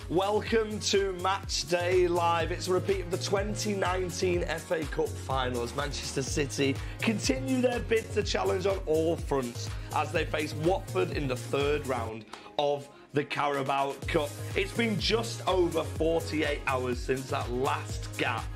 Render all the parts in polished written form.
Welcome to Match Day Live. It's a repeat of the 2019 FA Cup final as Manchester City continue their bid to challenge on all fronts as they face Watford in the third round of the Carabao Cup. It's been just over 48 hours since that last gasp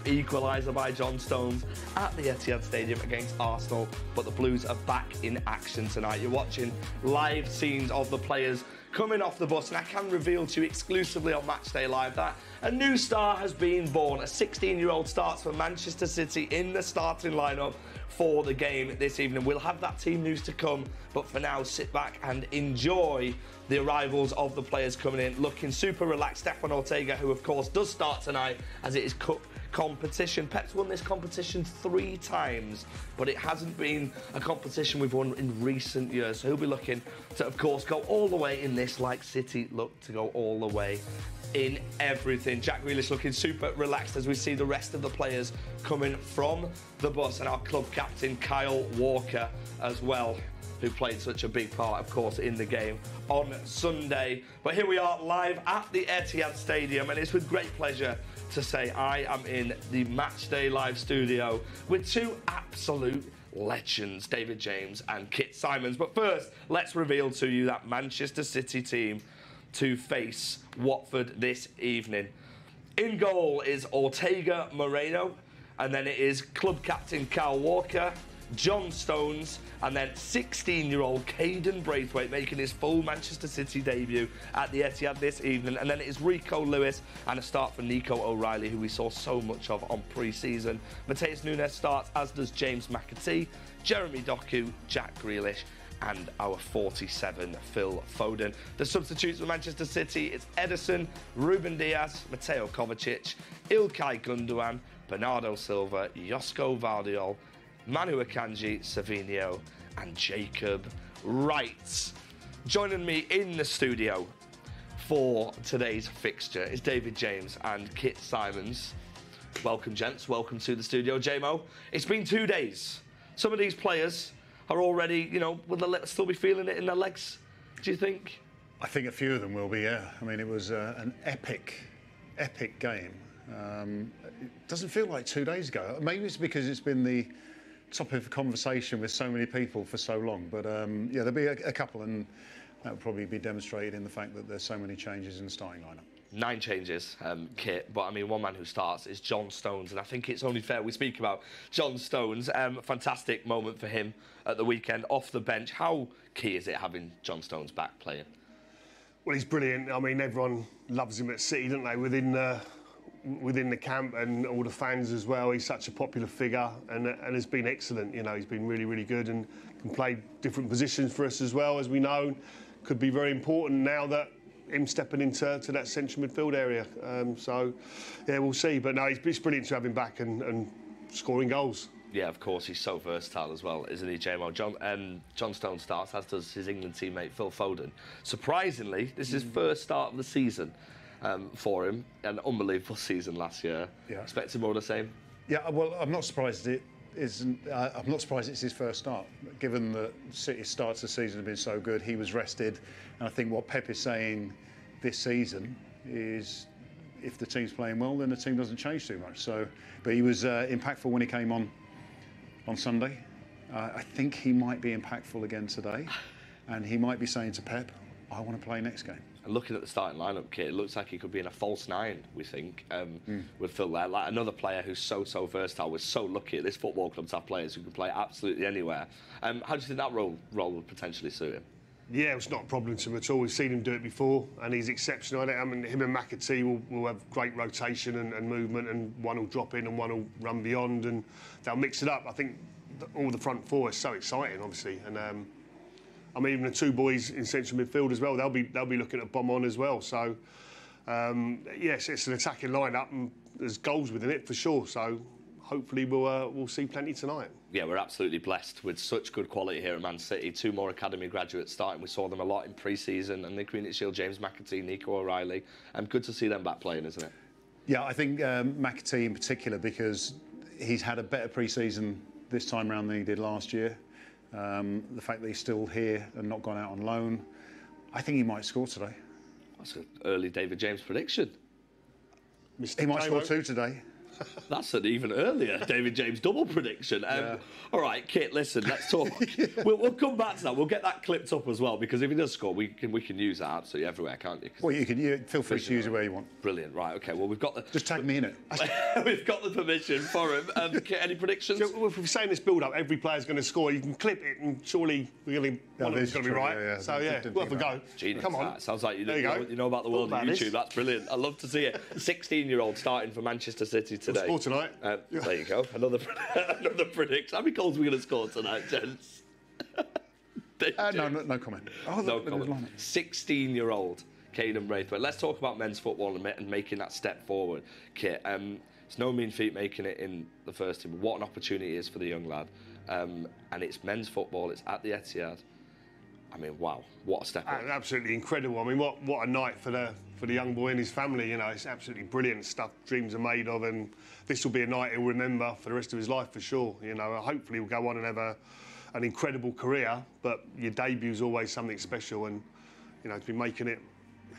equaliser by John Stones at the Etihad Stadium against Arsenal, but the Blues are back in action tonight. You're watching live scenes of the players coming off the bus, and I can reveal to you exclusively on Matchday Live that a new star has been born. A 16-year-old starts for Manchester City in the starting lineup for the game this evening. We'll have that team news to come, but for now, sit back and enjoy the arrivals of the players coming in, looking super relaxed. Stefan Ortega, who of course does start tonight as it is cup competition. Pep's won this competition 3 times, but it hasn't been a competition we've won in recent years. So he'll be looking to, of course, go all the way in this, like City look to go all the way in everything. Jack Grealish looking super relaxed as we see the rest of the players coming from the bus, and our club captain Kyle Walker as well, who played such a big part, of course, in the game on Sunday. But here we are live at the Etihad Stadium, and it's with great pleasure to say I am in the Matchday Live studio with 2 absolute legends, David James and Kit Symons. But first, let's reveal to you that Manchester City team to face Watford this evening. In goal is Ortega Moreno, and then it is club captain Kyle Walker, John Stones, and then 16-year-old Caden Braithwaite making his full Manchester City debut at the Etihad this evening. And then it is Rico Lewis and a start for Nico O'Reilly, who we saw so much of on pre-season. Mateus Nunes starts, as does James McAtee, Jeremy Doku, Jack Grealish, and our 47, Phil Foden. The substitutes for Manchester City is Ederson, Ruben Diaz, Mateo Kovacic, Ilkay Gundogan, Bernardo Silva, Josko Vardiol, Manu Akanji, Savinho, and Jacob Wright. Joining me in the studio for today's fixture is David James and Kit Symons. Welcome, gents. Welcome to the studio. JMO, it's been 2 days. Some of these players are already, you know, will they still be feeling it in their legs, do you think? I think a few of them will be, yeah. I mean, it was an epic game. It doesn't feel like 2 days ago. Maybe it's because it's been the topic of conversation with so many people for so long. But yeah, there'll be a couple, and that will probably be demonstrated in the fact that there's so many changes in the starting lineup. 9 changes, Kit, but I mean, one man who starts is John Stones, and I think it's only fair we speak about John Stones. Fantastic moment for him at the weekend off the bench. How key is it having John Stones back playing? Well, he's brilliant. I mean, everyone loves him at City, don't they, within the camp and all the fans as well. He's such a popular figure and has been excellent. You know, he's been really, really good and can play different positions for us as well, as we know. Could be very important now that him stepping into that central midfield area. So, yeah, we'll see. But no, it's brilliant to have him back and scoring goals. Yeah, of course, he's so versatile as well, isn't he, JMO? John Stones starts, as does his England teammate Phil Foden. Surprisingly, this is his first start of the season for him. An unbelievable season last year. Yeah. Expecting more of the same? Yeah, well, I'm not surprised it isn't. I'm not surprised it's his first start, given that City's starts the season have been so good. He was rested, and I think what Pep is saying this season is, if the team's playing well, then the team doesn't change too much. So, but he was impactful when he came on Sunday. I think he might be impactful again today, and he might be saying to Pep, I want to play next game. And looking at the starting lineup, Kit, it looks like he could be in a false 9, we think, with Phil there. Like another player who's so versatile. We're so lucky at this football club to have players who can play absolutely anywhere. How do you think that role would potentially suit him? Yeah, it's not a problem to him at all. We've seen him do it before, and he's exceptional at it. I mean, him and McAtee will have great rotation and movement, and one will drop in and one will run beyond, and they'll mix it up. I think all the front four is so exciting, obviously, and I mean, even the 2 boys in central midfield as well, they'll be looking at bomb on as well. So, yes, it's an attacking lineup, and there's goals within it for sure. So, hopefully, we'll see plenty tonight. Yeah, we're absolutely blessed with such good quality here at Man City. 2 more academy graduates starting. We saw them a lot in pre-season, and the Community Shield, James McAtee, Nico O'Reilly. Good to see them back playing, isn't it? Yeah, I think McAtee in particular, because he's had a better pre-season this time round than he did last year. The fact that he's still here and not gone out on loan, I think he might score today. That's an early David James prediction. He might score 2 today. That's an even earlier David James double prediction. All right, Kit, listen, let's talk. We'll come back to that. We'll get that clipped up as well, because if he does score, we can use that absolutely everywhere, can't you? Well, feel free to use it where you want. Brilliant. Right, OK, well, we've got the... Just tag me in it. We've got the permission for him. Kit, any predictions? So if we're saying this build-up, every player's going to score. You can clip it, and surely one of them's going to be right. So, we'll have a go. Genius. Come on. Sounds like you know about the world of YouTube. That's brilliant. I love to see it. 16-year-old starting for Manchester City today. We'll score tonight. There you go. Another prediction. How many goals are we going to score tonight, gents? No comment. No comment. 16-year-old Caden Braithwaite. Let's talk about men's football and making that step forward. Kit, it's no mean feat making it in the first team. What an opportunity it is for the young lad. And it's men's football. It's at the Etihad. I mean, wow, what a step up. Absolutely incredible. I mean, what a night for the young boy and his family. You know, it's absolutely brilliant stuff dreams are made of, and this will be a night he'll remember for the rest of his life for sure. You know, hopefully he'll go on and have an incredible career, but your debut's always something special, and, you know, to be making it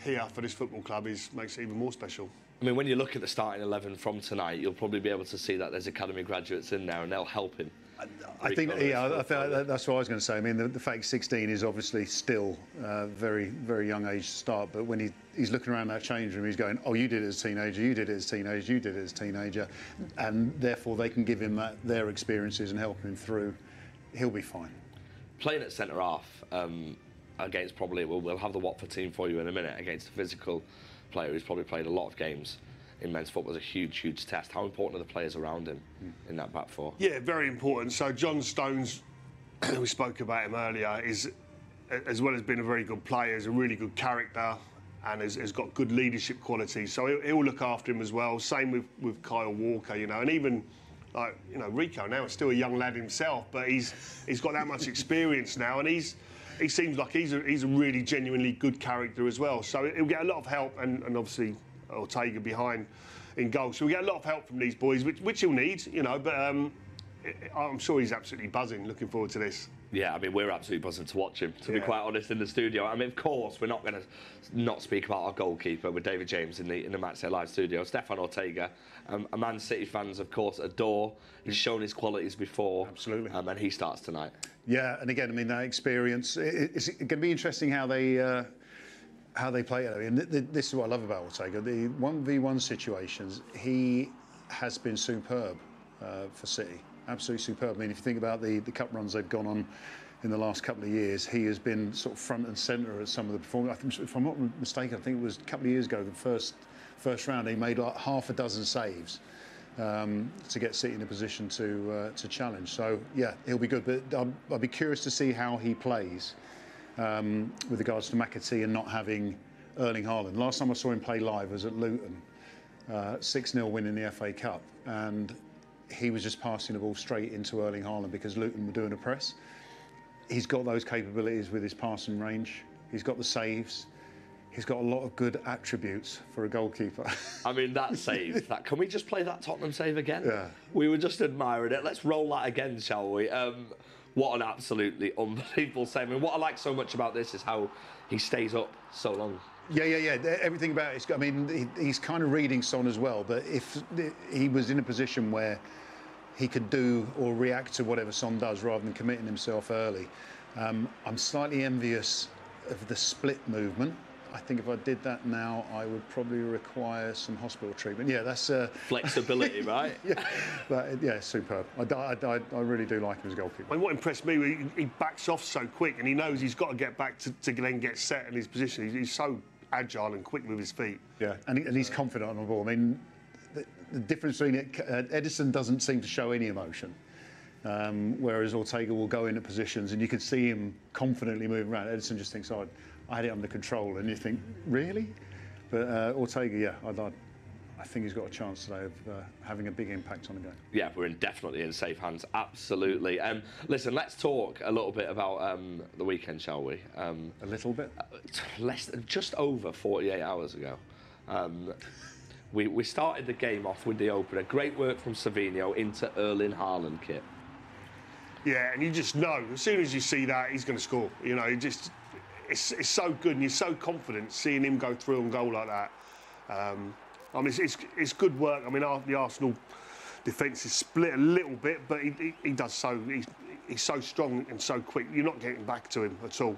here for this football club makes it even more special. I mean, when you look at the starting 11 from tonight, you'll probably be able to see that there's academy graduates in there, and they'll help him. I think that's what I was going to say. I mean, the fact 16 is obviously still very, very young age to start, but when he's looking around that change room, he's going, oh, you did it as a teenager, you did it as a teenager, you did it as a teenager, and therefore they can give him their experiences and help him through. He'll be fine. Playing at centre-half against we'll have the Watford team for you in a minute, against a physical player who's probably played a lot of games in men's football. Is a huge, huge test. How important are the players around him in that back four? Yeah, very important. So John Stones, we spoke about him earlier, is, as well as being a very good player, is a really good character and has got good leadership qualities. So he'll look after him as well. Same with Kyle Walker, you know, and even like, you know, Rico now is still a young lad himself, but he's got that much experience now, and he seems like he's a really genuinely good character as well. So he'll get a lot of help, and obviously Ortega behind in goal. So we get a lot of help from these boys, which he'll need, you know, but I'm sure he's absolutely buzzing, looking forward to this. Yeah, I mean, we're absolutely buzzing to watch him, to be quite honest, in the studio. I mean, of course, we're not going to not speak about our goalkeeper with David James in the Matchday Live studio. Stefan Ortega, a Man City fans, of course, adore. He's shown his qualities before. Absolutely. And he starts tonight. Yeah, and again, I mean, that experience, it's going to be interesting how they play it. I mean, this is what I love about Ortega. The 1v1 situations, he has been superb for City. Absolutely superb. I mean, if you think about the cup runs they've gone on in the last couple of years, he has been sort of front and centre at some of the performances. I think, if I'm not mistaken, I think it was a couple of years ago, the first round, he made like half a dozen saves to get City in a position to challenge. So, yeah, he'll be good. But I'll be curious to see how he plays with regards to McAtee and not having Erling Haaland. Last time I saw him play live was at Luton, 6-0 win in the FA Cup, and he was just passing the ball straight into Erling Haaland because Luton were doing a press. He's got those capabilities with his passing range. He's got the saves. He's got a lot of good attributes for a goalkeeper. I mean, that save, can we just play that Tottenham save again? Yeah. We were just admiring it. Let's roll that again, shall we? What an absolutely unbelievable save. I mean, what I like so much about this is how he stays up so long. Yeah. Everything about it. I mean, he's kind of reading Son as well, but if he was in a position where he could do or react to whatever Son does rather than committing himself early, I'm slightly envious of the split movement. I think if I did that now, I would probably require some hospital treatment. Yeah, that's flexibility, right? Yeah, superb. I really do like him as a goalkeeper. And what impressed me, he backs off so quick, and he knows he's got to get back to then get set in his position. He's so agile and quick with his feet. Yeah, and he's confident on the ball. I mean, the difference between it, Edison doesn't seem to show any emotion, whereas Ortega will go into positions and you can see him confidently moving around. Edison just thinks, oh, I had it under control, and you think, really? But Ortega, yeah, I think he's got a chance today of having a big impact on the game. Yeah, we're definitely in safe hands, absolutely. Listen, let's talk a little bit about the weekend, shall we? A little bit? Just over 48 hours ago. We started the game off with the opener. Great work from Savinho into Erling Haaland, Kit. Yeah, and you just know, as soon as you see that, he's going to score. You know, it's so good, and you're so confident seeing him go through and goal like that. I mean, it's good work. I mean, the Arsenal defence is split a little bit, but he does so. He's so strong and so quick. You're not getting back to him at all.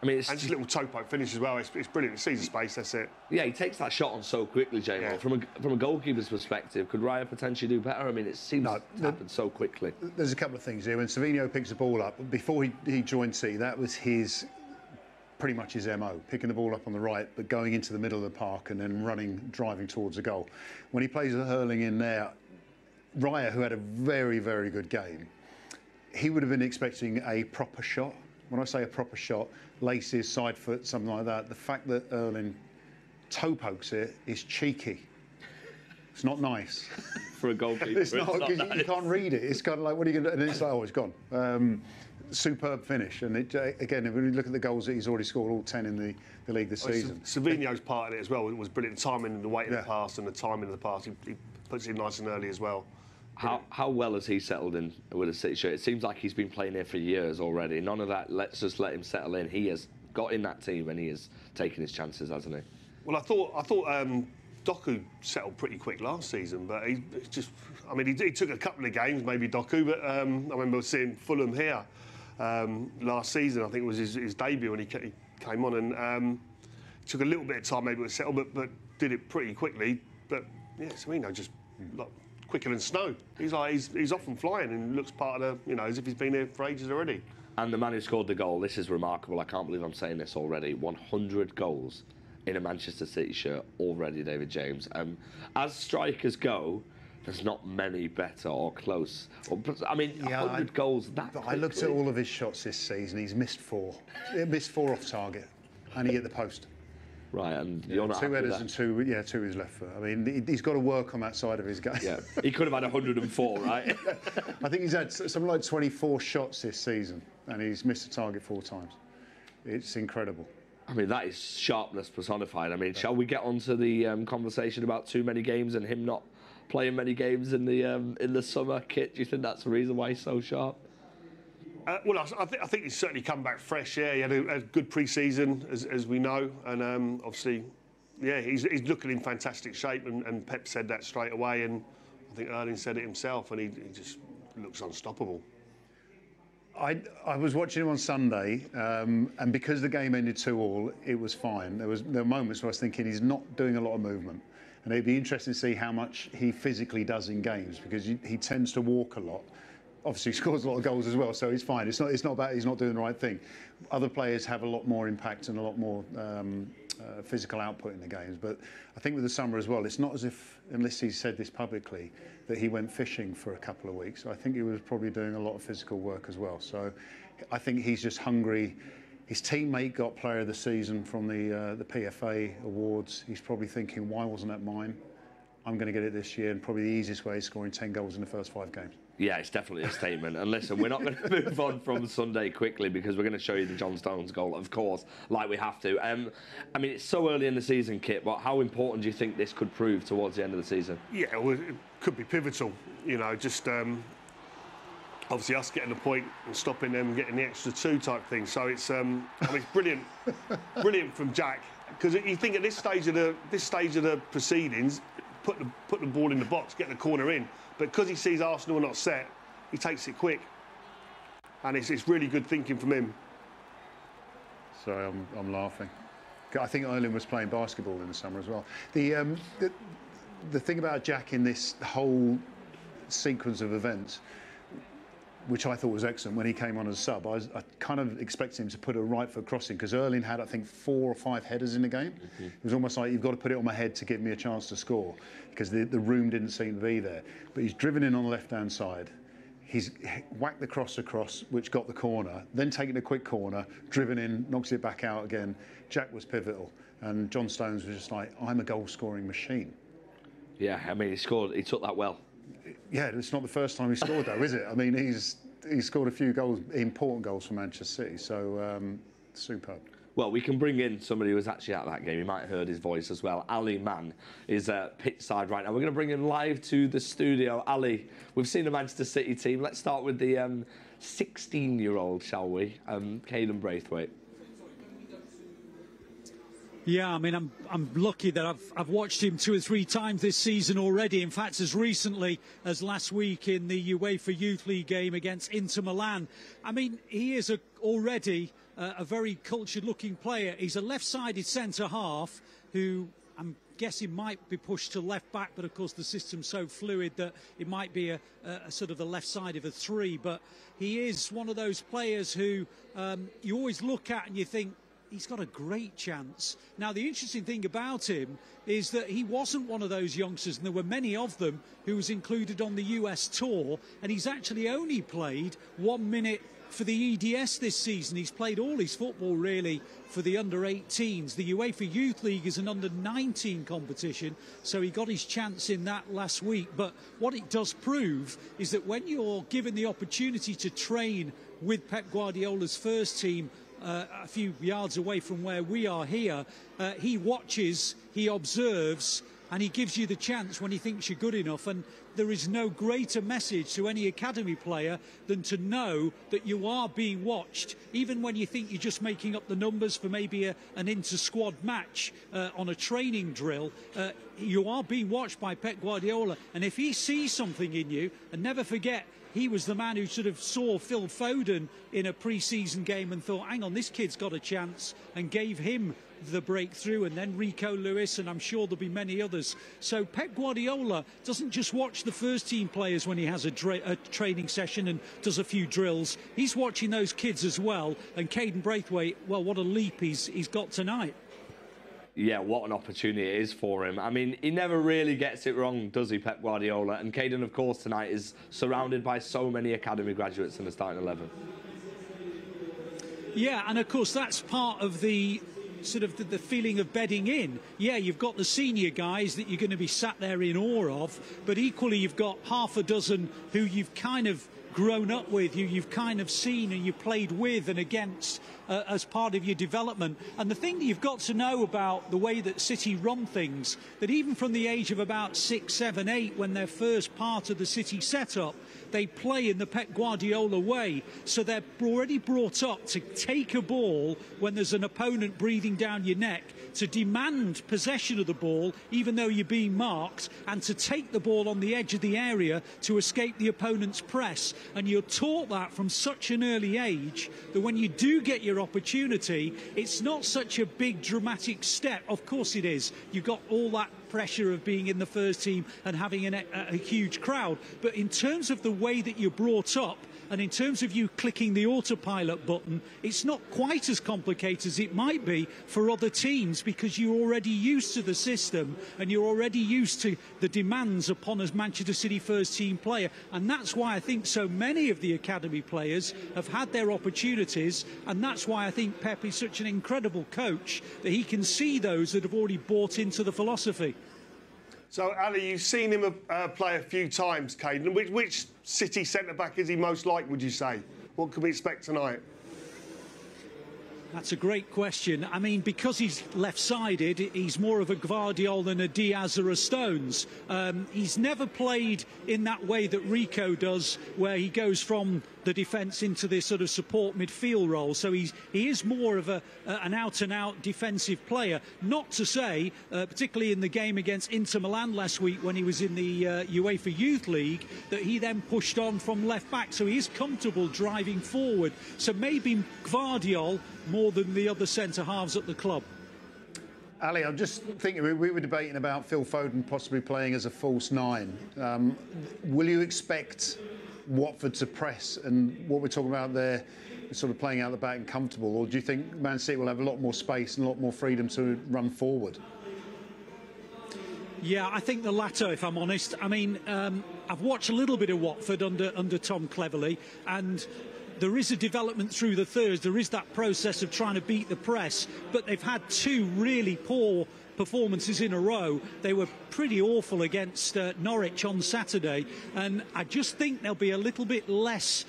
I mean, it's and just a little toe poke finish as well. It's brilliant. It sees the space. That's it. Yeah, he takes that shot on so quickly, Jay. Yeah. From a goalkeeper's perspective, could Raya potentially do better? I mean, it seems to happen so quickly. There's a couple of things here. When Savinho picks the ball up, before he joined City, that was pretty much his MO, picking the ball up on the right, but going into the middle of the park and then driving towards the goal. When he plays a hurling in there, Raya, who had a very, very good game, he would have been expecting a proper shot. When I say a proper shot, laces, side foot, something like that, the fact that Erling toe pokes it is cheeky. It's not nice. For a goalkeeper, it's not because you can't read it. It's kind of like, what are you going to do? And it's like, oh, it's gone. Superb finish. And again, when you look at the goals that he's already scored, all 10 in the league this season. Savinho's part of it as well was brilliant. The timing, the weight of the pass and the timing of the pass. He puts it in nice and early as well. How well has he settled in with a City shirt? It seems like he's been playing here for years already. None of that, let's just let him settle in. He has got in that team and he has taken his chances, hasn't he? Well, I thought Doku settled pretty quick last season, but he just, I mean, he took a couple of games, maybe Doku, but I remember seeing Fulham here last season. I think it was his debut when he came on, and took a little bit of time maybe to settle, but did it pretty quickly. But yeah, Symons just like quicker than snow. He's off and flying and looks part of the, as if he's been here for ages already. And the man who scored the goal, this is remarkable. I can't believe I'm saying this already. 100 goals in a Manchester City shirt already, David James. As strikers go, there's not many better or close. I mean, 100 goals that quickly. I looked at all of his shots this season. He's missed 4. He missed 4 off target, and he hit the post. Right, and you're not 2 happy headers with that. and 2 his left foot. I mean, he's got to work on that side of his game. Yeah, he could have had 104, right? I think he's had something like 24 shots this season, and he's missed a target 4 times. It's incredible. I mean, that is sharpness personified. I mean, shall we get on to the conversation about too many games and him not playing many games in the summer? Kit, do you think that's the reason why he's so sharp? Well, I think he's certainly come back fresh. Yeah, he had a good pre-season, as we know, and obviously, yeah, he's looking in fantastic shape. And Pep said that straight away, and I think Erling said it himself, and he just looks unstoppable. I was watching him on Sunday, and because the game ended 2-2, it was fine. There were moments where I was thinking he's not doing a lot of movement, and it'd be interesting to see how much he physically does in games, because he tends to walk a lot. Obviously, he scores a lot of goals as well, so he's fine. It's not about he's not doing the right thing. Other players have a lot more impact and a lot more physical output in the games. But I think with the summer as well, it's not as if, unless he said this publicly, that he went fishing for a couple of weeks. I think he was probably doing a lot of physical work as well. So I think he's just hungry. His teammate got Player of the Season from the PFA Awards. He's probably thinking, why wasn't that mine? I'm going to get it this year, and probably the easiest way is scoring 10 goals in the first 5 games. Yeah, it's definitely a statement. And listen, we're not going to move on from Sunday quickly because we're going to show you the John Stones goal, of course, like we have to. I mean, it's so early in the season, Kit, but how important do you think this could prove towards the end of the season? Yeah, well, it could be pivotal. Just obviously us getting the point and stopping them and getting the extra 2 type thing. So it's, it's brilliant, brilliant from Jack, because you think at this stage of the proceedings, put the ball in the box, get the corner in. But because he sees Arsenal not set, he takes it quick. And it's really good thinking from him. Sorry, I'm laughing. I think Erling was playing basketball in the summer as well. The thing about Jack in this whole sequence of events, which I thought was excellent when he came on as a sub, I kind of expected him to put a right foot crossing, because Erling had, I think, 4 or 5 headers in the game. It was almost like, you've got to put it on my head to give me a chance to score, because the room didn't seem to be there. But he's driven in on the left-hand side. He's whacked the cross across, which got the corner, then taken a quick corner, driven in, knocks it back out again. Jack was pivotal, and John Stones was just like, I'm a goal-scoring machine. Yeah, I mean, he took that well. Yeah, it's not the first time he scored, though, is it? I mean, he's scored a few goals, important goals for Manchester City, so superb. Well, we can bring in somebody who was actually at that game. You might have heard his voice as well. Ali Mann is pitch side right now. We're going to bring him live to the studio. Ali, we've seen the Manchester City team. Let's start with the 16-year-old, shall we? Caden Braithwaite. Yeah, I mean, I'm lucky that I've watched him 2 or 3 times this season already. In fact, as recently as last week in the UEFA Youth League game against Inter Milan. I mean, he is already a very cultured-looking player. He's a left-sided centre-half who I'm guessing might be pushed to left-back, but of course the system's so fluid that it might be a sort of the left side of a 3. But he is one of those players who you always look at and you think, he's got a great chance. Now, the interesting thing about him is that he wasn't one of those youngsters, and there were many of them, who was included on the US tour, and he's actually only played 1 minute for the EDS this season. He's played all his football, really, for the under-18s. The UEFA Youth League is an under-19 competition, so he got his chance in that last week. But what it does prove is that when you're given the opportunity to train with Pep Guardiola's first team, a few yards away from where we are here, he watches, he observes, and he gives you the chance when he thinks you're good enough. And there is no greater message to any academy player than to know that you are being watched, even when you think you're just making up the numbers for maybe an inter-squad match on a training drill. You are being watched by Pep Guardiola, and if he sees something in you, and never forget, he was the man who sort of saw Phil Foden in a pre-season game and thought, hang on, this kid's got a chance, and gave him the breakthrough, and then Rico Lewis, and I'm sure there'll be many others. So Pep Guardiola doesn't just watch the first team players when he has a training session and does a few drills. He's watching those kids as well, and Caden Braithwaite, well, what a leap he's got tonight. Yeah, what an opportunity it is for him. I mean, he never really gets it wrong, does he, Pep Guardiola? And Caden, of course, tonight is surrounded by so many academy graduates in the starting 11. Yeah, and of course that's part of the sort of the feeling of bedding in. Yeah, you've got the senior guys that you're going to be sat there in awe of, but equally you've got half a dozen who you've kind of grown up with, you've kind of seen and you played with and against as part of your development. And the thing that you've got to know about the way that City run things, that even from the age of about 6, 7, 8, when they're first part of the City setup, they play in the Pep Guardiola way. So they're already brought up to take a ball when there's an opponent breathing down your neck, to demand possession of the ball even though you're being marked, and to take the ball on the edge of the area to escape the opponent's press. And you're taught that from such an early age that when you do get your opportunity, it's not such a big dramatic step. Of course it is. You've got all that pressure of being in the first team and having a huge crowd, but in terms of the way that you're brought up, and in terms of you clicking the autopilot button, it's not quite as complicated as it might be for other teams, because you're already used to the system and you're already used to the demands upon a Manchester City first team player. And that's why I think so many of the academy players have had their opportunities, and that's why I think Pep is such an incredible coach, that he can see those that have already bought into the philosophy. So, Ali, you've seen him play a few times, Caden. Which City centre-back is he most like, would you say? What can we expect tonight? That's a great question. I mean, because he's left-sided, he's more of a Gvardiol than a Diaz or a Stones. He's never played in that way that Rico does, where he goes from the defence into this sort of support midfield role. So he is more of an out-and-out defensive player. Not to say, particularly in the game against Inter Milan last week when he was in the UEFA Youth League, that he then pushed on from left-back. So he is comfortable driving forward. So maybe Gvardiol more than the other centre-halves at the club. Ali, I'm just thinking, we were debating about Phil Foden possibly playing as a false 9. Will you expect Watford to press, and what we're talking about there, sort of playing out the back and comfortable, or do you think Man City will have a lot more space and a lot more freedom to run forward? Yeah, I think the latter, if I'm honest. I mean, I've watched a little bit of Watford under Tom Cleverley, and there is a development through the thirds. There is that process of trying to beat the press, but they've had 2 really poor performances in a row. They were pretty awful against Norwich on Saturday, and I just think they'll be a little bit less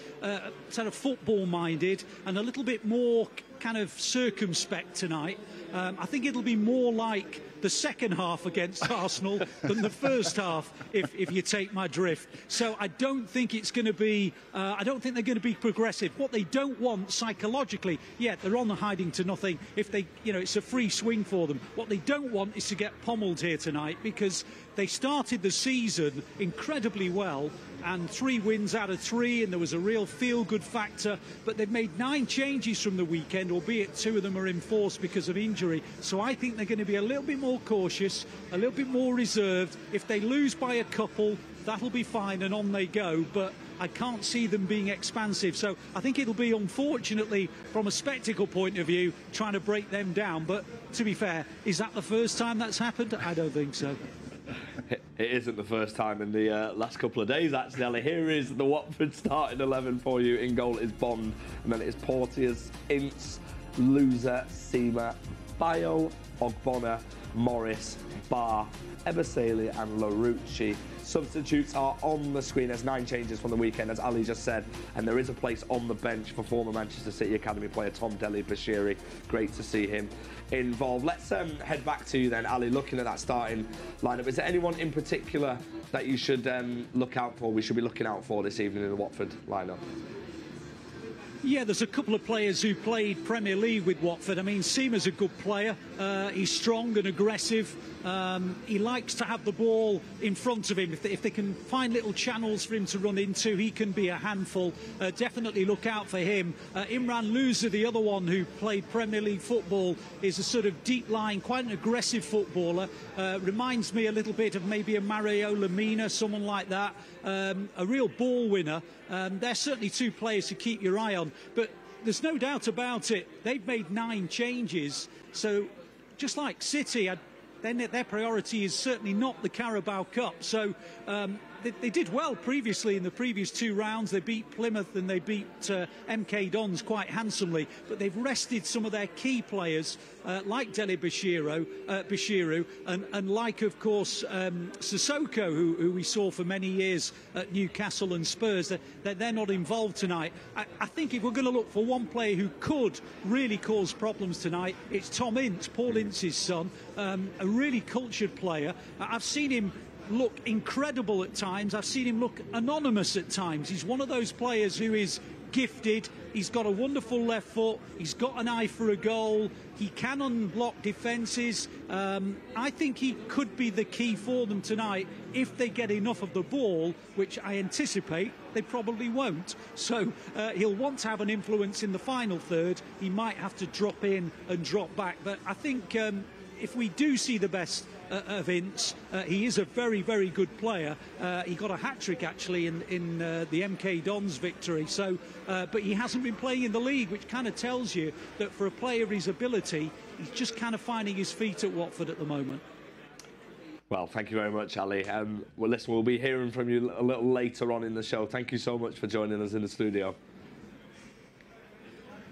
sort of football minded and a little bit more kind of circumspect tonight. I think it'll be more like the second half against Arsenal than the first half, if you take my drift. So I don't think it's going to be. I don't think they're going to be progressive. What they don't want psychologically, they're on the hiding to nothing. If they, it's a free swing for them. What they don't want is to get pommeled here tonight, because they started the season incredibly well, and 3 wins out of 3, and there was a real feel-good factor. But they've made 9 changes from the weekend, albeit 2 of them are enforced because of injury. So I think they're going to be a little bit more cautious, a little bit more reserved. If they lose by a couple, that'll be fine, and on they go. But I can't see them being expansive. So I think it'll be, unfortunately, from a spectacle point of view, trying to break them down. But to be fair, is that the first time that's happened? I don't think so. It isn't the first time in the last couple of days, actually, Ali. Here is the Watford starting 11 for you. In goal is Bond, and then it is Porteous, Ince, Loser, Seema, Bayo, Ogbonna, Morris, Barr, Ebaseli and Larouci. Substitutes are on the screen. There's 9 changes from the weekend, as Ali just said, and there is a place on the bench for former Manchester City Academy player Tom Dele-Bashiru. Great to see him involved. Let's head back to you then, Ali, looking at that starting lineup. Is there anyone in particular that you should look out for, we should be looking out for this evening in the Watford lineup? Yeah, there's a couple of players who played Premier League with Watford. I mean, Symons a good player. He's strong and aggressive. He likes to have the ball in front of him. If they can find little channels for him to run into, he can be a handful. Definitely look out for him. Imran Loser, the other one who played Premier League football, is a sort of deep-lying, quite an aggressive footballer. Reminds me a little bit of maybe a Mario Lemina, someone like that. A real ball winner. They're certainly 2 players to keep your eye on. But there's no doubt about it, they've made 9 changes. So just like City, their priority is certainly not the Carabao Cup. So they did well previously in the previous 2 rounds. They beat Plymouth and they beat MK Dons quite handsomely. But they've rested some of their key players, like Dele-Bashiru and like, of course, Sissoko, who we saw for many years at Newcastle and Spurs. They're not involved tonight. I think if we're going to look for one player who could really cause problems tonight, it's Tom Ince, Paul Ince's son, a really cultured player. I've seen him look incredible at times. I've seen him look anonymous at times. He's one of those players who is gifted. He's got a wonderful left foot. He's got an eye for a goal. He can unblock defences. I think he could be the key for them tonight if they get enough of the ball, which I anticipate they probably won't. So he'll want to have an influence in the final third. He might have to drop in and drop back. But I think if we do see the best of Ince, he is a very, very good player. He got a hat-trick actually in the MK Dons victory. So, but he hasn't been playing in the league, which kind of tells you that for a player of his ability, he's just kind of finding his feet at Watford at the moment. Well, thank you very much, Ali. Well, listen, we'll be hearing from you a little later on in the show. Thank you so much for joining us in the studio.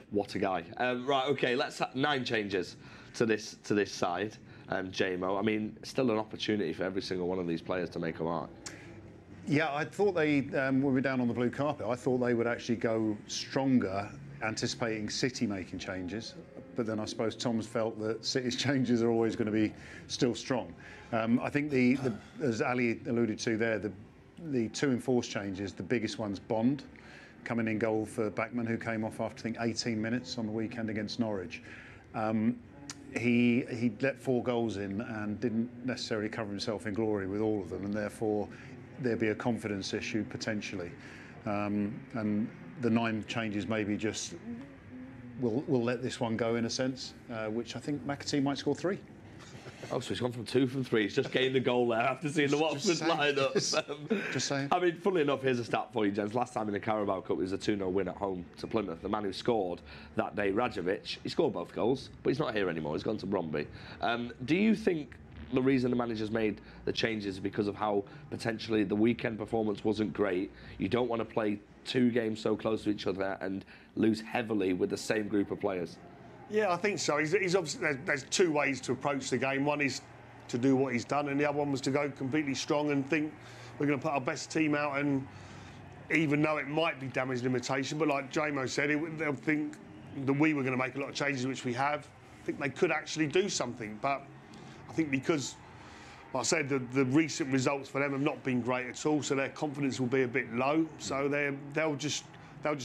What a guy. Right, OK, let's have 9 changes to this side. JMO, I mean, still an opportunity for every single one of these players to make a mark. Yeah, I thought they, when we were down on the blue carpet, I thought they would actually go stronger, anticipating City making changes. But then I suppose Tom's felt that City's changes are always going to be still strong. I think as Ali alluded to there, the 2 enforced changes, the biggest one's Bond, coming in goal for Bachmann, who came off after, I think, 18 minutes on the weekend against Norwich. He let 4 goals in and didn't necessarily cover himself in glory with all of them, and therefore there'd be a confidence issue potentially. And the 9 changes maybe just will let this one go in a sense, which I think McAtee might score 3. Oh, so he's gone from 2 from 3. He's just gained a goal there after seeing the Watford lineup. Just saying. I mean, funnily enough, here's a stat for you, gents. Last time in the Carabao Cup, it was a 2-0 win at home to Plymouth. The man who scored that day, Rajovic, he scored both goals, but he's not here anymore. He's gone to Bromby. Do you think the reason the manager's made the changes is because of how potentially the weekend performance wasn't great? You don't want to play 2 games so close to each other and lose heavily with the same group of players? Yeah, I think so. He's obviously, there's 2 ways to approach the game. One is to do what he's done, and the other one was to go completely strong and think we're going to put our best team out, and even though it might be damage limitation, but like JMO said, they'll think that we were going to make a lot of changes, which we have. think they could actually do something. But I think because, like I said, the recent results for them have not been great at all, so their confidence will be a bit low. So they'll just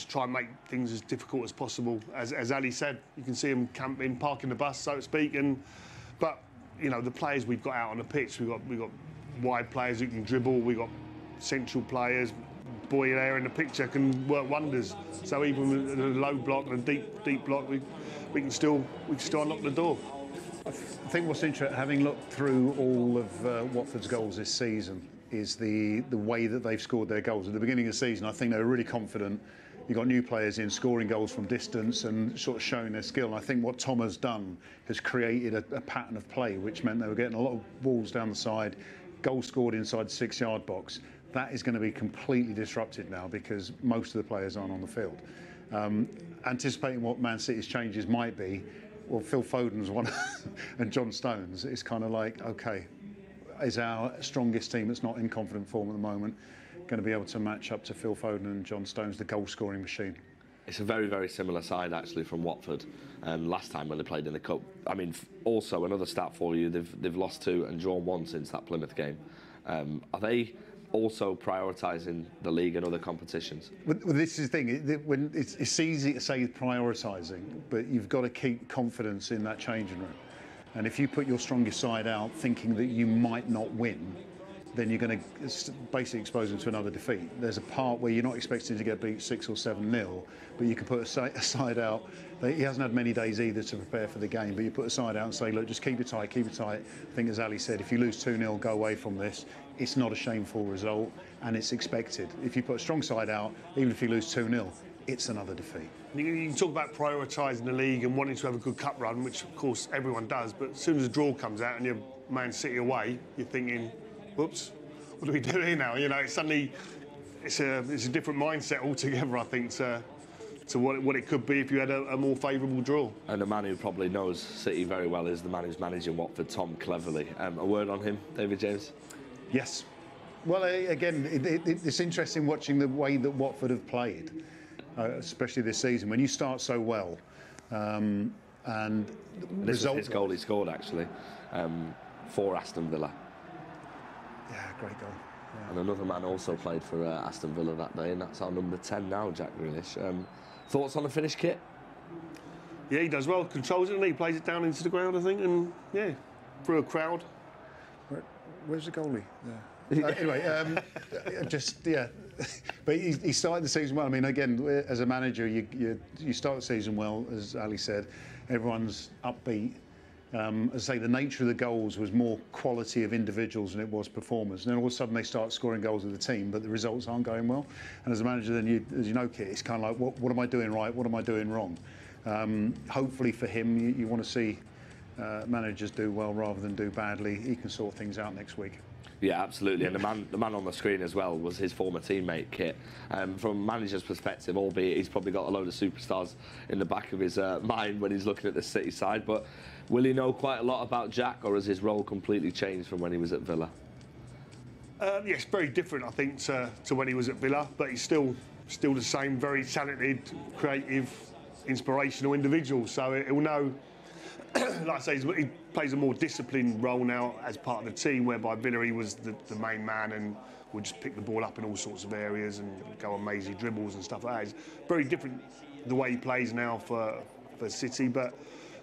try and make things as difficult as possible. As Ali said, you can see them camping, parking the bus, so to speak. But you know, the players we've got out on the pitch, we've got wide players who can dribble, we've got central players. Boy there in the picture can work wonders. So even with a low block and a deep block, we can still unlock the door. I think what's interesting, having looked through all of Watford's goals this season, is the way that they've scored their goals. At the beginning of the season, I think they were really confident. You've got new players in scoring goals from distance and sort of showing their skill. And I think what Tom has done has created a pattern of play, which meant they were getting a lot of balls down the side, goals scored inside the 6-yard box. That is going to be completely disrupted now because most of the players aren't on the field. Anticipating what Man City's changes might be, well, Phil Foden's one and John Stones, it's kind of like, OK, is our strongest team that's not in confident form at the moment going to be able to match up to Phil Foden and John Stones, the goal-scoring machine? It's a very, very similar side, actually, from Watford last time when they played in the Cup. I mean, also, another stat for you, they've lost 2 and drawn 1 since that Plymouth game. Are they also prioritising the league and other competitions? Well, this is the thing. It's easy to say prioritising, but you've got to keep confidence in that changing room. And if you put your strongest side out thinking that you might not win, then you're going to basically expose them to another defeat. There's a part where you're not expecting to get beat 6 or 7-0, but you can put a side out. He hasn't had many days either to prepare for the game, but you put a side out and say, look, just keep it tight, keep it tight. I think, as Ali said, if you lose 2-0, go away from this. It's not a shameful result, and it's expected. If you put a strong side out, even if you lose 2-0, it's another defeat. You can talk about prioritising the league and wanting to have a good cup run, which of course everyone does, but as soon as a draw comes out and you're Man City away, you're thinking, whoops, what do we do here now? You know, it's suddenly it's a different mindset altogether, I think, to what it could be if you had a more favourable draw. And the man who probably knows City very well is the man who's managing Watford, Tom Cleverley. A word on him, David James? Yes. Well, again, it's interesting watching the way that Watford have played, especially this season. When you start so well, and this was his goal he scored, actually, for Aston Villa. Yeah, great goal. Yeah. And another man also played for Aston Villa that day, and that's our number 10 now, Jack Grealish. Thoughts on the finished kit? Yeah, he does well. Controls it, and he plays it down into the ground, I think, and yeah, through a crowd. Where's the goalie? Yeah. Anyway, but he started the season well. I mean, again, as a manager, you start the season well, as Ali said. Everyone's upbeat. As I say, the nature of the goals was more quality of individuals than it was performers. And then all of a sudden they start scoring goals with the team, but the results aren't going well. And as a manager, then as you know, Kit, it's kind of like, what am I doing right? What am I doing wrong? Hopefully for him, you want to see managers do well rather than do badly. He can sort things out next week. Yeah, absolutely. And the man on the screen as well was his former teammate, Kit. From a manager's perspective, albeit he's probably got a load of superstars in the back of his mind when he's looking at the City side, but will he know quite a lot about Jack, or has his role completely changed from when he was at Villa? Yes, very different, I think, to when he was at Villa, but he's still the same very talented, creative, inspirational individual. So he'll know, like I say, he plays a more disciplined role now as part of the team, whereby Villa he was the main man and would just pick the ball up in all sorts of areas and go on mazy dribbles and stuff like that. It's very different the way he plays now for City, but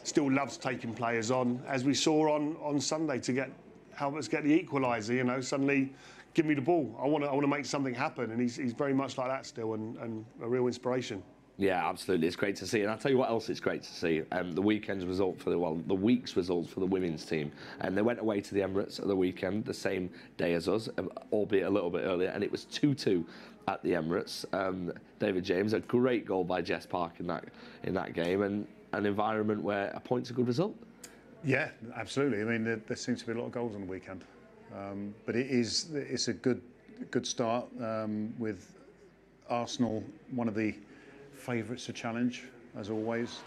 still loves taking players on, as we saw on Sunday, to help us get the equaliser. You know, suddenly give me the ball. I want to make something happen, and he's very much like that still, and a real inspiration. Yeah, absolutely. It's great to see. And I'll tell you what else it's great to see. The week's result for the week's result for the women's team. And they went away to the Emirates at the weekend, the same day as us, albeit a little bit earlier. And it was 2-2 at the Emirates. David James, a great goal by Jess Park in that game, and an environment where a point's a good result. Yeah, absolutely. I mean, there seems to be a lot of goals on the weekend. But it's a good start with Arsenal, one of the favourites to challenge, as always,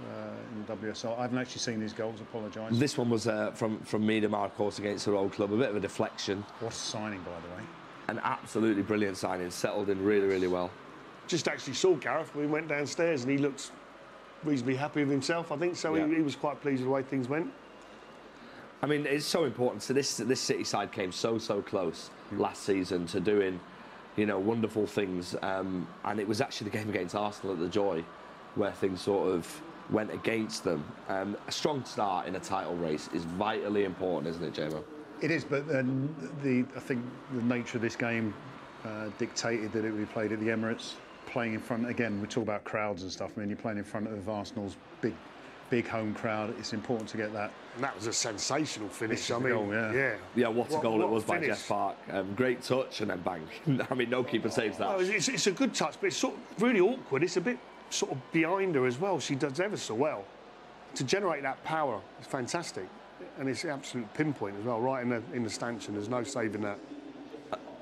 in the WSL. I haven't actually seen these goals, apologise. This one was from Miedemar, of course, against her old club. A bit of a deflection. What a signing, by the way. An absolutely brilliant signing, settled in really, really well. Just actually saw Gareth when we went downstairs, and he looked reasonably happy with himself, I think. So he was quite pleased with the way things went. I mean, it's so important. So this City side came so close last season to doing, you know, wonderful things. And it was actually the game against Arsenal at the Joy where things sort of went against them. A strong start in a title race is vitally important, isn't it, JMO? It is, but then I think the nature of this game dictated that it would be played at the Emirates. Playing in front, again, we talk about crowds and stuff. I mean, you're playing in front of Arsenal's big home crowd. It's important to get that. And that was a sensational finish. I mean, goal, yeah, what a goal it was by Jeff Park. Great touch and then bang. I mean, no keeper saves that. Well, it's a good touch, but it's sort of really awkward. It's a bit sort of behind her as well. She does ever so well to generate that power. It's fantastic, and it's absolute pinpoint as well, right in the stanchion. There's no saving that.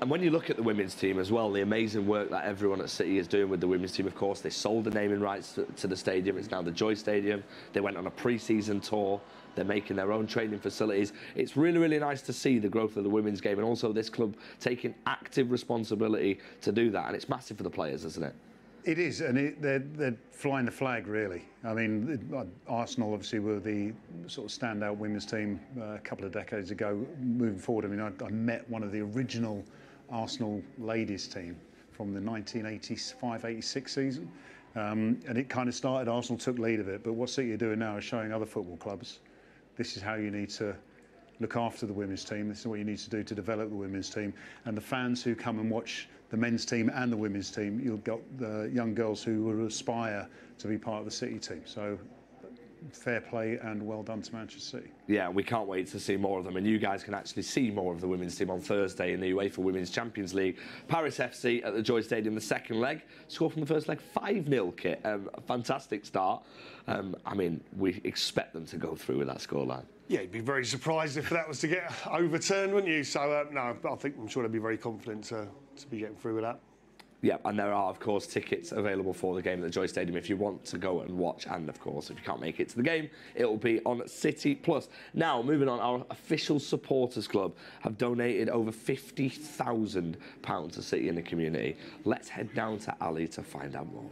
And when you look at the women's team as well, the amazing work that everyone at City is doing with the women's team, of course, they sold the naming rights to the stadium. It's now the Joy Stadium. They went on a pre-season tour. They're making their own training facilities. It's really, really nice to see the growth of the women's game and also this club taking active responsibility to do that. And it's massive for the players, isn't it? It is, and they're flying the flag, really. I mean, Arsenal obviously were the sort of standout women's team a couple of decades ago. Moving forward, I mean, I met one of the original Arsenal ladies team from the 1985-86 season, and it kind of started. Arsenal took lead of it, but what City are doing now is showing other football clubs this is how you need to look after the women's team. This is what you need to do to develop the women's team. And the fans who come and watch the men's team and the women's team, you've got the young girls who will aspire to be part of the City team. So fair play and well done to Manchester City. Yeah, we can't wait to see more of them, and you guys can actually see more of the women's team on Thursday in the UEFA Women's Champions League. Paris FC at the Joy Stadium, the second leg, scored from the first leg 5-0, Kit. A fantastic start. I mean, we expect them to go through with that scoreline. Yeah, you'd be very surprised if that was to get overturned, wouldn't you? So, no, I'm sure they'd be very confident to be getting through with that. Yeah, and there are, of course, tickets available for the game at the Joy Stadium if you want to go and watch. And, of course, if you can't make it to the game, it will be on City Plus. Now, moving on, our official supporters club have donated over £50,000 to City in the community. Let's head down to Ali to find out more.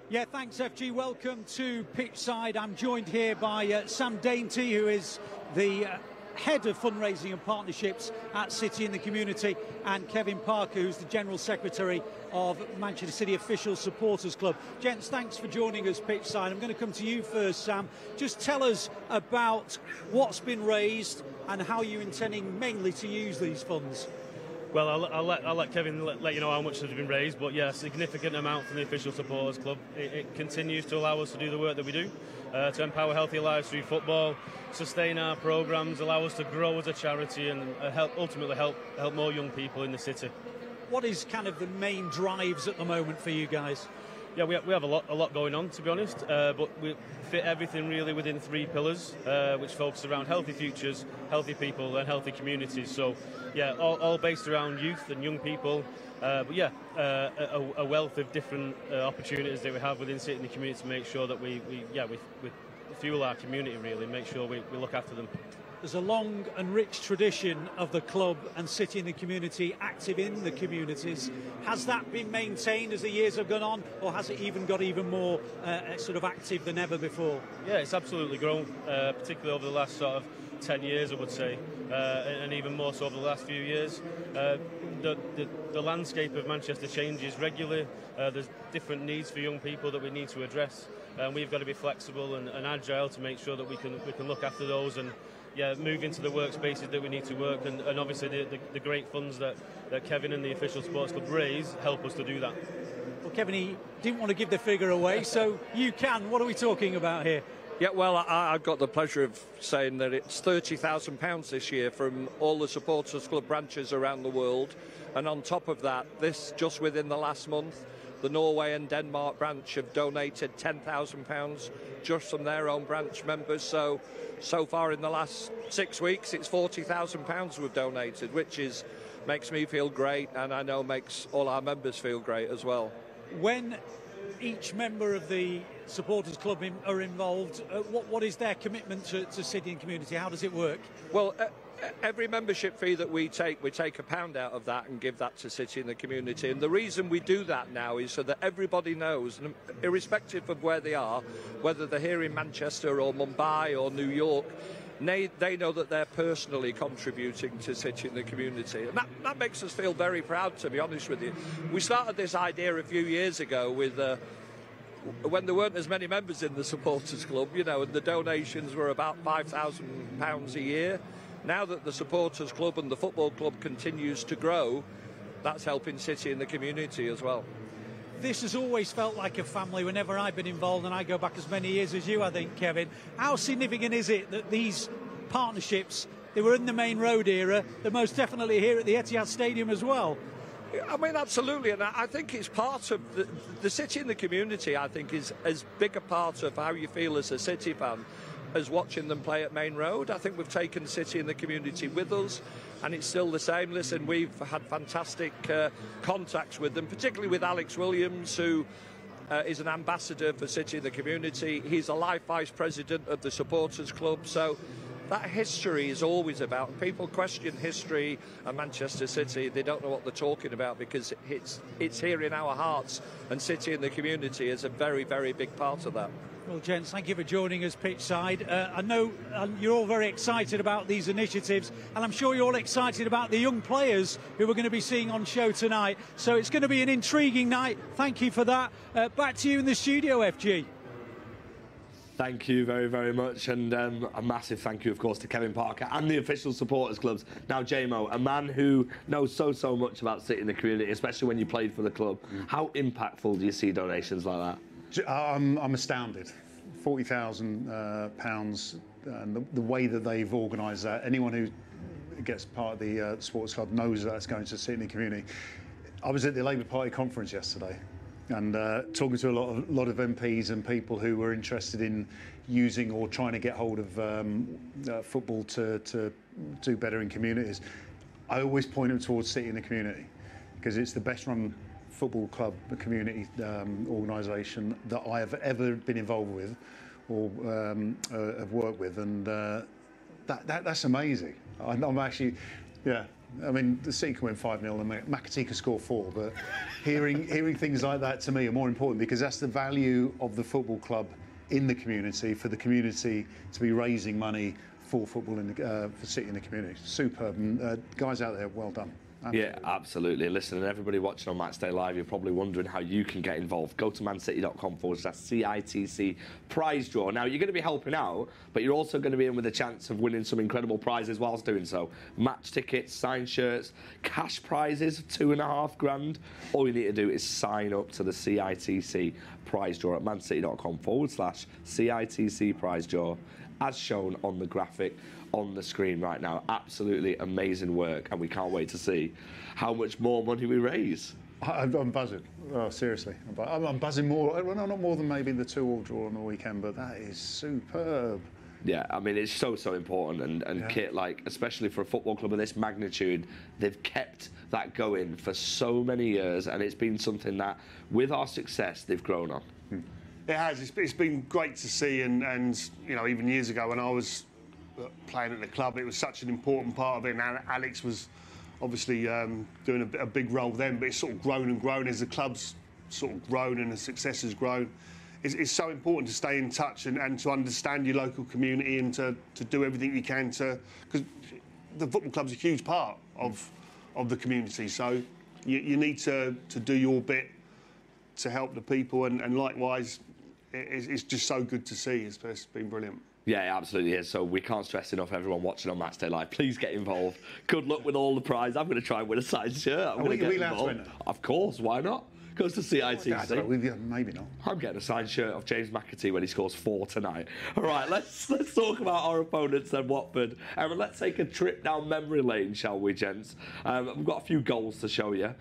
Yeah, thanks, FG. Welcome to Pitchside. I'm joined here by Sam Dainty, who is the head of fundraising and partnerships at City in the community, and Kevin Parker, who's the General Secretary of Manchester City Official Supporters Club. Gents, thanks for joining us Pitchside. I'm going to come to you first, Sam. Just tell us about what's been raised and how you're intending mainly to use these funds. Well, I'll let Kevin let you know how much has been raised, but yeah, a significant amount from the Official Supporters Club. It continues to allow us to do the work that we do, to empower healthy lives through football, sustain our programmes, allow us to grow as a charity and ultimately help more young people in the city. What is kind of the main drives at the moment for you guys? Yeah, we have a lot going on, to be honest, but we fit everything really within 3 pillars, which focus around healthy futures, healthy people and healthy communities. So, yeah, all based around youth and young people, but yeah, a wealth of different opportunities that we have within City in the community to make sure that we fuel our community, really, make sure we look after them. There's a long and rich tradition of the club and City in the community, active in the communities. Has that been maintained as the years have gone on, or has it even got even more sort of active than ever before? Yeah, it's absolutely grown, particularly over the last sort of 10 years, I would say, and even more so over the last few years. The landscape of Manchester changes regularly. There's different needs for young people that we need to address, and we've got to be flexible and agile to make sure that we can look after those and move into the workspaces that we need to work, and obviously the great funds that Kevin and the Official Sports Club raise help us to do that. Well, Kevin, he didn't want to give the figure away, so you can. What are we talking about here? Yeah, well, I've got the pleasure of saying that it's £30,000 this year from all the Supporters Club branches around the world, and on top of that, this just within the last month, the Norway and Denmark branch have donated £10,000 just from their own branch members. So far in the last 6 weeks, it's £40,000 we've donated, which makes me feel great, and I know makes all our members feel great as well. When each member of the supporters club are involved. What is their commitment to City and community? How does it work? Well, every membership fee that we take £1 out of that and give that to City and the community. And the reason we do that now is so that everybody knows, irrespective of where they are, whether they're here in Manchester or Mumbai or New York, they know that they're personally contributing to City and the community. And that makes us feel very proud, to be honest with you. We started this idea a few years ago with when there weren't as many members in the supporters club, you know, and the donations were about £5,000 a year. Now that the supporters club and the football club continues to grow, that's helping City and the community as well. This has always felt like a family whenever I've been involved, and I go back as many years as you, I think, Kevin. How significant is it that these partnerships, they were in the Main Road era, they're most definitely here at the Etihad Stadium as well? I mean, absolutely, and I think it's part of the City and the community, I think, is as big a part of how you feel as a City fan as watching them play at Main Road. I think we've taken City and the community with us, and it's still the same. Listen, we've had fantastic contacts with them, particularly with Alex Williams, who is an ambassador for City and the community. He's a life vice president of the supporters club, so that history is always about. People question history and Manchester City, they don't know what they're talking about, because it's here in our hearts, and City and the community is a very, very big part of that. Well, gents, thank you for joining us pitchside. I know you're all very excited about these initiatives, and I'm sure you're all excited about the young players who we're going to be seeing on show tonight. So it's going to be an intriguing night. Thank you for that. Back to you in the studio, FG. Thank you very, very much, and a massive thank you, of course, to Kevin Parker and the official supporters clubs. Now, JMO, a man who knows so much about City in the community, especially when you played for the club. How impactful do you see donations like that? I'm astounded. £40,000, and the way that they've organised that. Anyone who gets part of the sports club knows that that's going to City in the community. I was at the Labour Party conference yesterday, and talking to a lot of MPs and people who were interested in using or trying to get hold of football to do better in communities. I always point them towards City in the community, because it's the best run football club, community organisation that I have ever been involved with or have worked with, and that's amazing. I'm actually, yeah. I mean, the City can win 5-0 and McAtee can score 4, but hearing things like that to me are more important, because that's the value of the football club in the community, for the community to be raising money for football in the, for City in the community. Superb, and guys out there, well done. Yeah, absolutely. Listen, and everybody watching on Matchday Live, you're probably wondering how you can get involved. Go to mancity.com/CITC prize draw. Now, you're going to be helping out, but you're also going to be in with a chance of winning some incredible prizes whilst doing so. Match tickets, signed shirts, cash prizes of $2.5 grand. All you need to do is sign up to the CITC prize draw at mancity.com/CITC prize draw, as shown on the graphic on the screen right now. Absolutely amazing work, and we can't wait to see how much more money we raise. I'm buzzing. Oh, seriously, I'm buzzing more. Well, not more than maybe the 2-2 draw on the weekend, but that is superb. Yeah, I mean, it's so important, and yeah. Kit, like, especially for a football club of this magnitude, they've kept that going for so many years, and it's been something that, with our success, they've grown on. It has. It's been great to see, and you know, even years ago when I was playing at the club, it was such an important part of it, and Alex was obviously doing a big role then, but it's sort of grown and grown as the club's sort of grown and the success has grown. It's so important to stay in touch and to understand your local community, and to do everything you can to, because the football club's a huge part of the community, so you need to do your bit to help the people, and likewise, it's just so good to see. It's been brilliant. Yeah, it absolutely is. So we can't stress enough, everyone watching on Matchday Live, please get involved. Good luck with all the prizes. I'm going to try and win a signed shirt. I'm going to get involved. Of course, why not? Goes to CITC. Maybe not. I'm getting a signed shirt of James McAtee when he scores 4 tonight. All right, let's talk about our opponents then, Watford. Let's take a trip down memory lane, shall we, gents? We've got a few goals to show you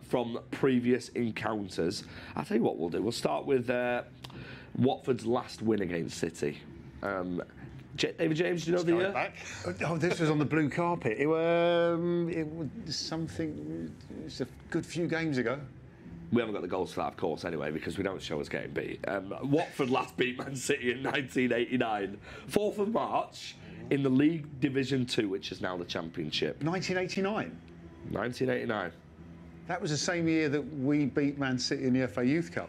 from previous encounters. I'll tell you what we'll do. We'll start with Watford's last win against City. David James, do you know the year? Oh, this was on the blue carpet. It was something. It's a good few games ago. We haven't got the goals for that, of course, anyway, because we don't show us getting beat. Watford last beat Man City in 1989. 4th of March in the League Division 2, which is now the Championship. 1989? 1989. That was the same year that we beat Man City in the FA Youth Cup.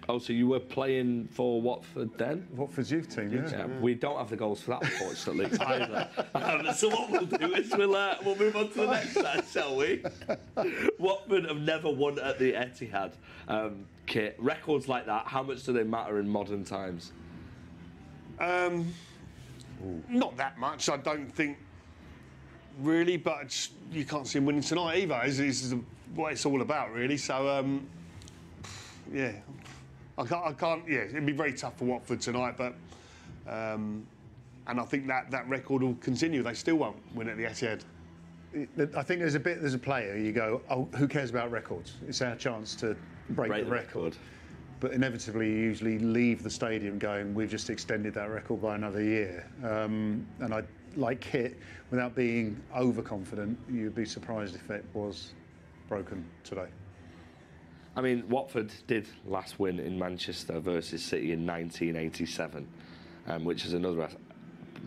Oh, so you were playing for Watford then? Watford's youth team, yeah. We don't have the goals for that, unfortunately, either. So what we'll do is we'll move on to the next set, shall we? Watford have never won at the Etihad. Kit, records like that, how much do they matter in modern times? Not that much, I don't think, really, but you can't see him winning tonight either. Is what it's all about, really. So, yeah. I can't. Yeah, it'd be very tough for Watford tonight, but and I think that record will continue. They still won't win at the Etihad. I think there's a player. You go, oh, who cares about records? It's our chance to break the record. But inevitably, you usually leave the stadium going, we've just extended that record by another year. And I, like Kit, without being overconfident, you'd be surprised if it was broken today. I mean, Watford did last win in Manchester versus City in 1987, which is another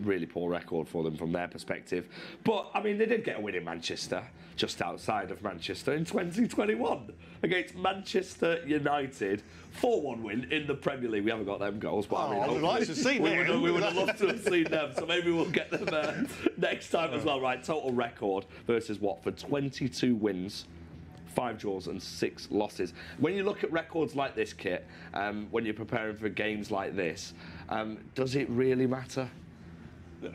really poor record for them from their perspective. But, I mean, they did get a win in Manchester, just outside of Manchester, in 2021 against Manchester United. 4-1 win in the Premier League. We haven't got them goals, but I would like to see them. We would have loved to have seen them, so maybe we'll get them next time as well. Right, total record versus Watford, 22 wins. 5 draws and 6 losses. When you look at records like this, Kit, when you're preparing for games like this, does it really matter?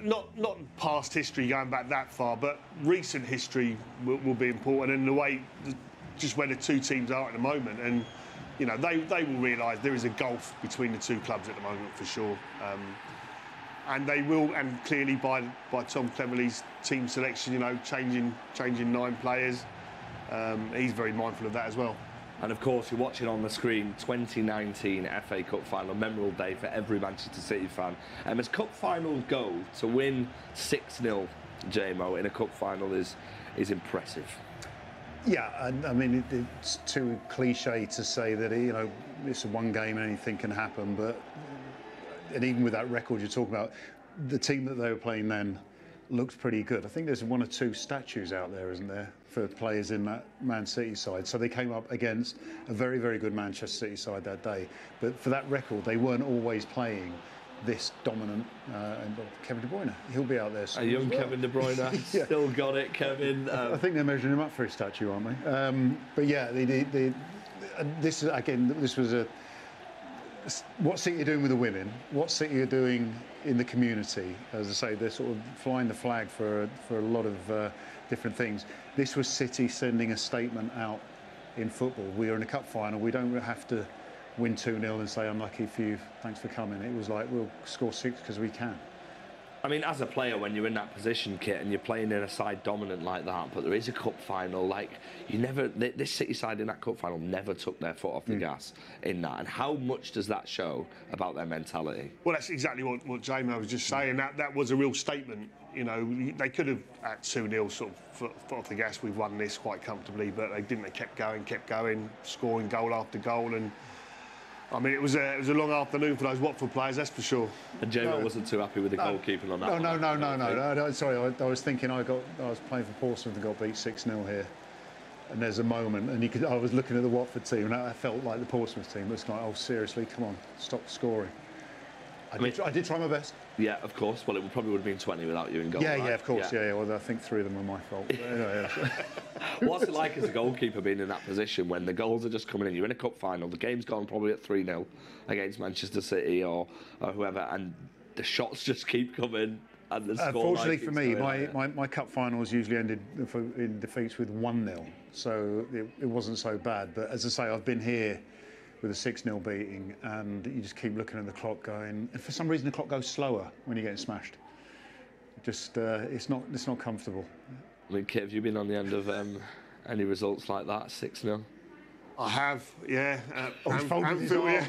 Not past history going back that far, but recent history will be important, and the way, just where the two teams are at the moment, and you know they will realise there is a gulf between the two clubs at the moment for sure, and they will, and clearly by Tom Cleverley's team selection, you know, changing 9 players. He's very mindful of that as well. And of course, you're watching on the screen 2019 FA Cup final, memorable day for every Manchester City fan. As cup finals go, to win 6-0, JMO, in a cup final is impressive. Yeah, and I mean, it's too cliche to say that, you know, it's one game and anything can happen, but and even with that record you're talking about, the team that they were playing then looked pretty good. I think there's 1 or 2 statues out there, isn't there, for players in that Man City side. So they came up against a very, very good Manchester City side that day. But for that record, they weren't always playing this dominant. And Kevin De Bruyne, he'll be out there soon. A young Kevin De Bruyne, yeah. Still got it, Kevin. I think they're measuring him up for his statue, aren't they? But yeah, this was a. What City are doing with the women, what City are doing in the community, as I say, they're sort of flying the flag for a lot of different things. This was City sending a statement out in football. We are in a cup final. We don't have to win 2-0 and say, unlucky for you, thanks for coming. It was like, we'll score 6 because we can. I mean, as a player, when you're in that position, Kit, and you're playing in a side dominant like that, but there is a cup final, like, this City side in that cup final never took their foot off the gas in that. And how much does that show about their mentality? Well, that's exactly what Jamie was just saying. That was a real statement. You know, they could have, at 2-0, sort of foot off the gas, we've won this quite comfortably, but they didn't. They kept going, scoring goal after goal, and I mean, it was a long afternoon for those Watford players, that's for sure. And Jamie wasn't too happy with the goalkeeping on that. No. Sorry, I was thinking I was playing for Portsmouth and got beat 6-0 here. And there's a moment, and I was looking at the Watford team, and I felt like the Portsmouth team was like, oh, seriously, come on, stop scoring. I did try my best. Yeah, of course. Well, it probably would have been 20 without you in goal. Yeah, right? Yeah, of course. Yeah. Well, I think 3 of them were my fault. Anyway, What's it like as a goalkeeper being in that position when the goals are just coming in? You're in a cup final, the game's gone probably at 3-0 against Manchester City or whoever, and the shots just keep coming. And the score fortunately for me, my cup finals usually ended in defeats with 1-0, so it wasn't so bad. But as I say, I've been here with a 6-0 beating, and you just keep looking at the clock going, and for some reason the clock goes slower when you're getting smashed. Just it's not comfortable. I mean, Kit, have you been on the end of any results like that, 6-0? I have, yeah. Anfield, yeah.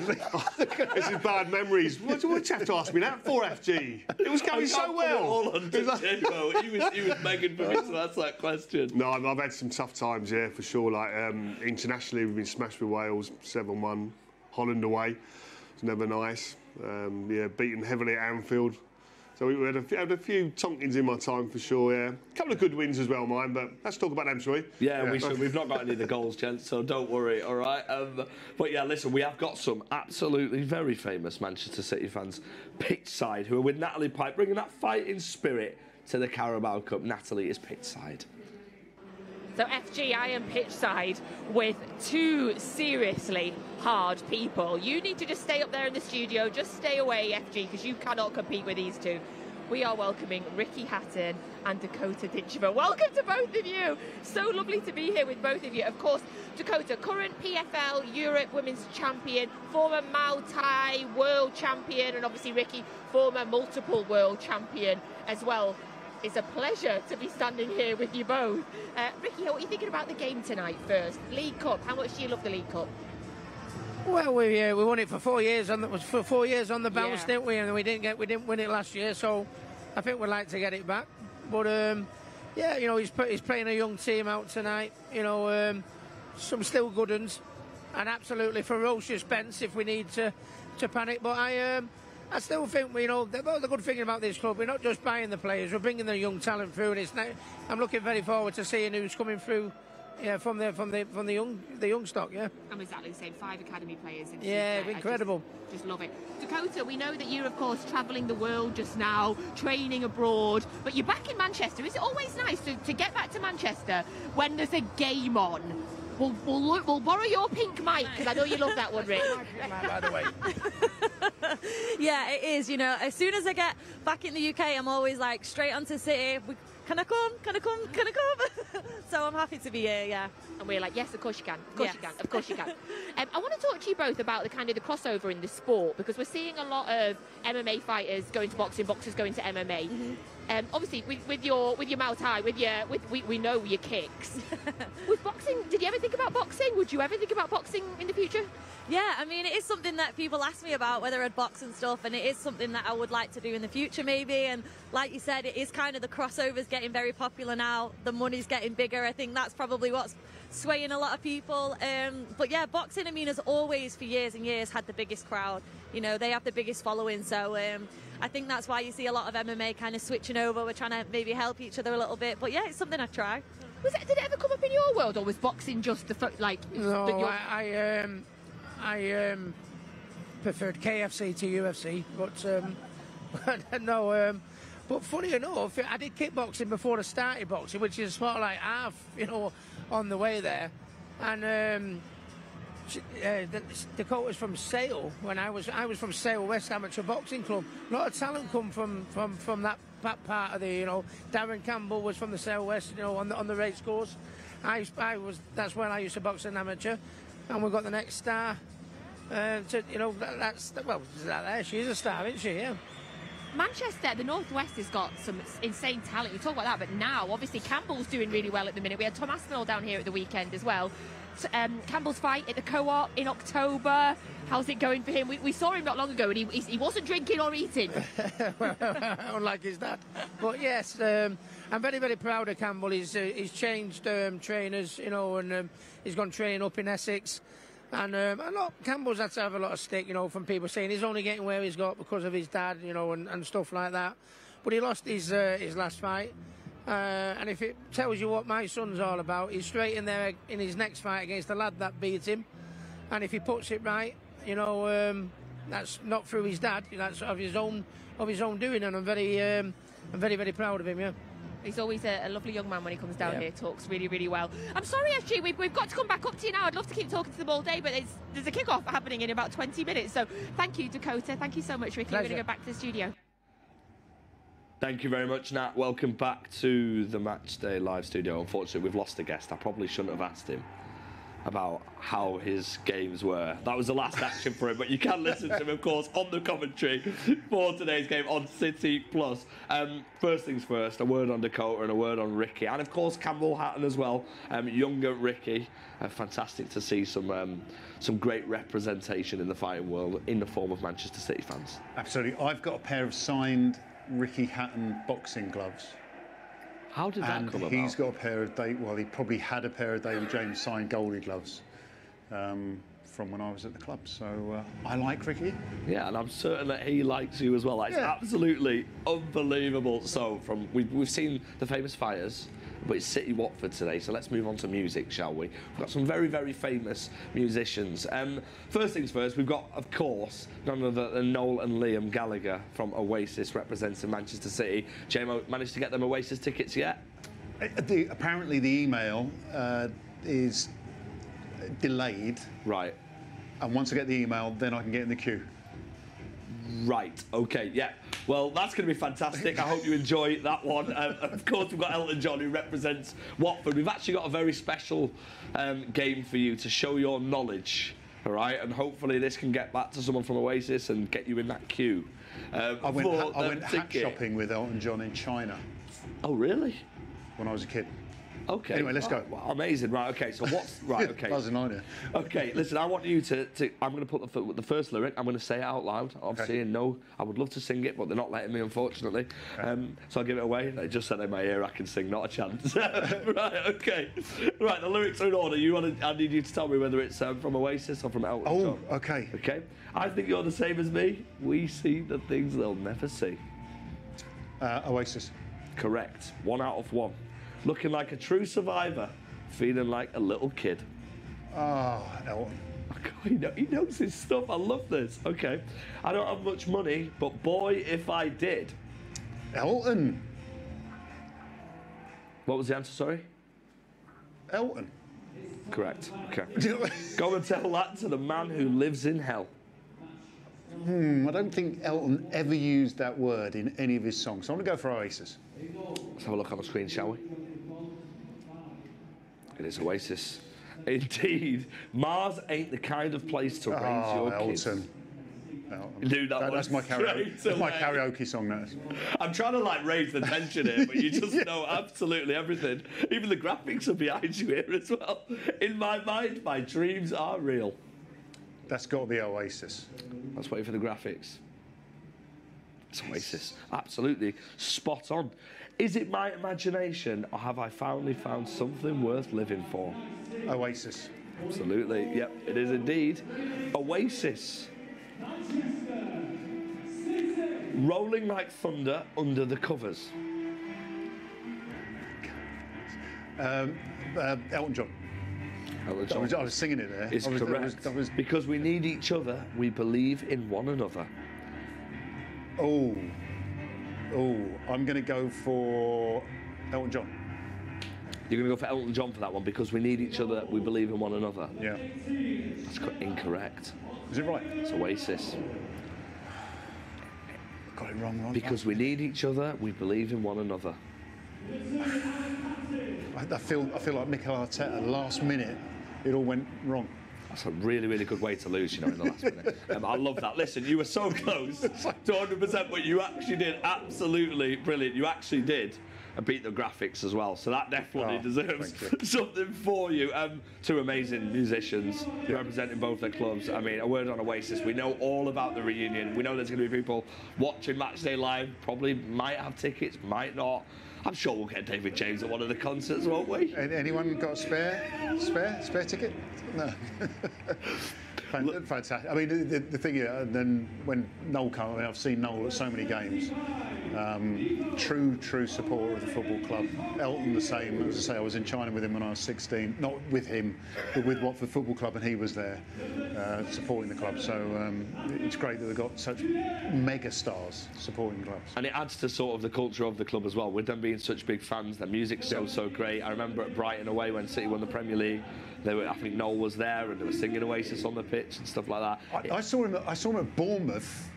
This is bad memories. What you have to ask me that for, FG? It was going so well. He was begging for me to ask that question. No, I've had some tough times, yeah, for sure. Like internationally, we've been smashed with Wales, 7-1. Holland away, it's never nice. Yeah, beaten heavily at Anfield. So we had a few tonkins in my time for sure, yeah. A couple of good wins as well, mine, but let's talk about them, shall we? Yeah, we should. We've not got any of the goals, gents, so don't worry, all right? But yeah, listen, we have got some absolutely very famous Manchester City fans pitch side who are with Natalie Pike, bringing that fighting spirit to the Carabao Cup. Natalie is pitch side. So FG, I am pitch side with two seriously hard people. You need to just stay up there in the studio, just stay away, FG, because you cannot compete with these two. We are welcoming Ricky Hatton and Dakota Ditchever. Welcome to both of you. So lovely to be here with both of you. Of course, Dakota, current PFL Europe Women's Champion, former Muay Thai World Champion, and obviously Ricky, former multiple World Champion as well. It's a pleasure to be standing here with you both. Ricky, what are you thinking about the game tonight first? League Cup, how much do you love the League Cup? Well, we won it for 4 years on the bounce, Yeah. didn't we? And we didn't win it last year, so I think we'd like to get it back. But yeah, you know, he's playing a young team out tonight. You know, some still good ones, and absolutely ferocious bench if we need to panic. But I still think the good thing about this club, we're not just buying the players, we're bringing the young talent through, and I'm looking very forward to seeing who's coming through. Yeah, from the young stock, yeah. I'm exactly the same. 5 academy players. Yeah, incredible. Just love it. Dakota, we know that you're of course travelling the world just now, training abroad, but you're back in Manchester. Is it always nice to get back to Manchester when there's a game on? We'll borrow your pink mic because I know you love that one, Rick. By the way. Yeah, it is. You know, as soon as I get back in the UK, I'm always like straight onto City. Can I come? Can I come? Can I come? So I'm happy to be here, yeah. And we're like, yes, of course you can. Of course Yes. you can. Of course you can. I want to talk to you both about the crossover in the sport, because we're seeing a lot of MMA fighters going to boxing, boxers going to MMA. Mm-hmm. Obviously, with your Muay Thai, we know your kicks. With boxing, did you ever think about boxing? Would you ever think about boxing in the future? Yeah, I mean, it is something that people ask me about, whether I'd box and stuff, and it is something that I would like to do in the future maybe. And like you said, it is kind of the crossovers getting very popular now. The money's getting bigger. I think that's probably what's swaying a lot of people. But yeah, boxing, I mean, has always for years and years had the biggest crowd. You know, they have the biggest following. So I think that's why you see a lot of MMA kind of switching over. We're trying to maybe help each other a little bit. But yeah, it's something I'd try. Did it ever come up in your world, or was boxing just No, I preferred KFC to UFC, but no. But funny enough, I did kickboxing before I started boxing, which is sort of like half, you know, on the way there. And Dakota's from Sale. When I was from Sale West Amateur Boxing Club. A lot of talent come from that part of the, you know. Darren Campbell was from the Sale West, you know, on the race course. That's when I used to box an amateur, and we got the next star. You know, she's a star, isn't she? Yeah. Manchester, the Northwest has got some insane talent. You talk about that, but now, obviously, Campbell's doing really well at the minute. We had Tom Aspinall down here at the weekend as well. So, Campbell's fight at the Co-op in October. How's it going for him? We saw him not long ago, and he wasn't drinking or eating. Unlike his dad. But yes, I'm very, very proud of Campbell. He's changed trainers, you know, and he's gone training up in Essex. And Campbell's had to have a lot of stick, you know, from people saying he's only getting where he's got because of his dad, you know, and stuff like that. But he lost his last fight. And if it tells you what my son's all about, he's straight in there in his next fight against the lad that beat him. And if he puts it right, you know, that's not through his dad, that's of his own doing. And I'm very, very proud of him, yeah. He's always a lovely young man when he comes down here, talks really, really well. I'm sorry, SG, we've got to come back up to you now. I'd love to keep talking to them all day, but there's a kick-off happening in about 20 minutes. So thank you, Dakota. Thank you so much, Ricky. Pleasure. We're going to go back to the studio. Thank you very much, Nat. Welcome back to the Matchday live studio. Unfortunately, we've lost a guest. I probably shouldn't have asked him. about how his games were. That was the last action for him, but you can listen to him, of course, on the commentary for today's game on City Plus. First things first, a word on Dakota and a word on Ricky, and of course Campbell Hatton as well. Younger Ricky, fantastic to see some great representation in the fighting world in the form of Manchester City fans. Absolutely. I've got a pair of signed Ricky Hatton boxing gloves. How did that come about? And he's got a pair of he probably had a pair of David James signed Goldie gloves from when I was at the club. So I like Ricky. Yeah, and I'm certain that he likes you as well. It's absolutely unbelievable. So we've seen the famous fighters, but it's City Watford today. So let's move on to music, shall we? We've got some very, very famous musicians. First things first, we've got, of course, none other than Noel and Liam Gallagher from Oasis representing Manchester City. JMO, managed to get them Oasis tickets yet? Apparently the email is delayed. Right. And once I get the email, then I can get in the queue. Right, okay, yeah. Well, that's going to be fantastic. I hope you enjoy that one. Of course, we've got Elton John, who represents Watford. We've actually got a very special game for you to show your knowledge, all right? And hopefully this can get back to someone from Oasis and get you in that queue. I went hat shopping with Elton John in China. Oh, really? When I was a kid. Okay. Anyway, let's go. Well, amazing. Right. Okay. So what's right? Okay. Buzzing on you. Okay. Listen, I want you to. I'm going to put the first lyric. I'm going to say it out loud. Obviously, and no, I would love to sing it, but they're not letting me, unfortunately. Okay. So I'll give it away. They just said in my ear I can sing. Not a chance. Right. Okay. Right. The lyrics are in order. I need you to tell me whether it's from Oasis or from Elton John. Oh. Okay. Okay. I think you're the same as me. We see the things they'll never see. Oasis. Correct. 1 out of 1. Looking like a true survivor, feeling like a little kid. Oh, Elton. He knows his stuff. I love this. Okay. I don't have much money, but boy, if I did. Elton. What was the answer, sorry? Elton. Correct. Okay. Go and tell that to the man who lives in hell. I don't think Elton ever used that word in any of his songs. So I'm going to go for Oasis. Let's have a look on the screen, shall we? It is Oasis. Indeed. Mars ain't the kind of place to raise your kids. Elton. Dude, that's my karaoke. That's my karaoke song. That is. I'm trying to raise the tension here, but you just know absolutely everything. Even the graphics are behind you here as well. In my mind, my dreams are real. That's got to be Oasis. Let's wait for the graphics. It's Oasis. Absolutely spot on. Is it my imagination, or have I finally found something worth living for? Oasis. Absolutely. Yep, it is indeed. Oasis. Rolling like thunder under the covers. Elton John. Elton John. I was singing it there. It's correct. Because we need each other, we believe in one another. Oh, I'm going to go for Elton John. You're going to go for Elton John for that one, because we need each other, we believe in one another. Yeah. That's incorrect. Is it right? It's Oasis. Got it wrong. Because we need each other, we believe in one another. I feel like Mikel Arteta, last minute, it all went wrong. That's a really, really good way to lose, in the last minute. I love that. Listen, you were so close to 100%, but you actually did absolutely brilliant. You actually did beat the graphics as well, so that definitely deserves something for you. Two amazing musicians representing both their clubs. I mean, a word on Oasis. We know all about the reunion. We know there's going to be people watching Matchday live, probably might have tickets, might not. I'm sure we'll get David James at one of the concerts, won't we? Anyone got a spare ticket? No. Fantastic. I mean, the thing is, then when Noel came, I've seen Noel at so many games. True supporter of the football club. Elton the same. As I say, I was in China with him when I was 16. Not with him, but with Watford Football Club, and he was there supporting the club. So it's great that we've got such mega stars supporting clubs. And it adds to sort of the culture of the club as well. With them being such big fans, their music's so great. I remember at Brighton away when City won the Premier League. I think Noel was there, and they were singing Oasis on the pitch and stuff like that. I saw him at Bournemouth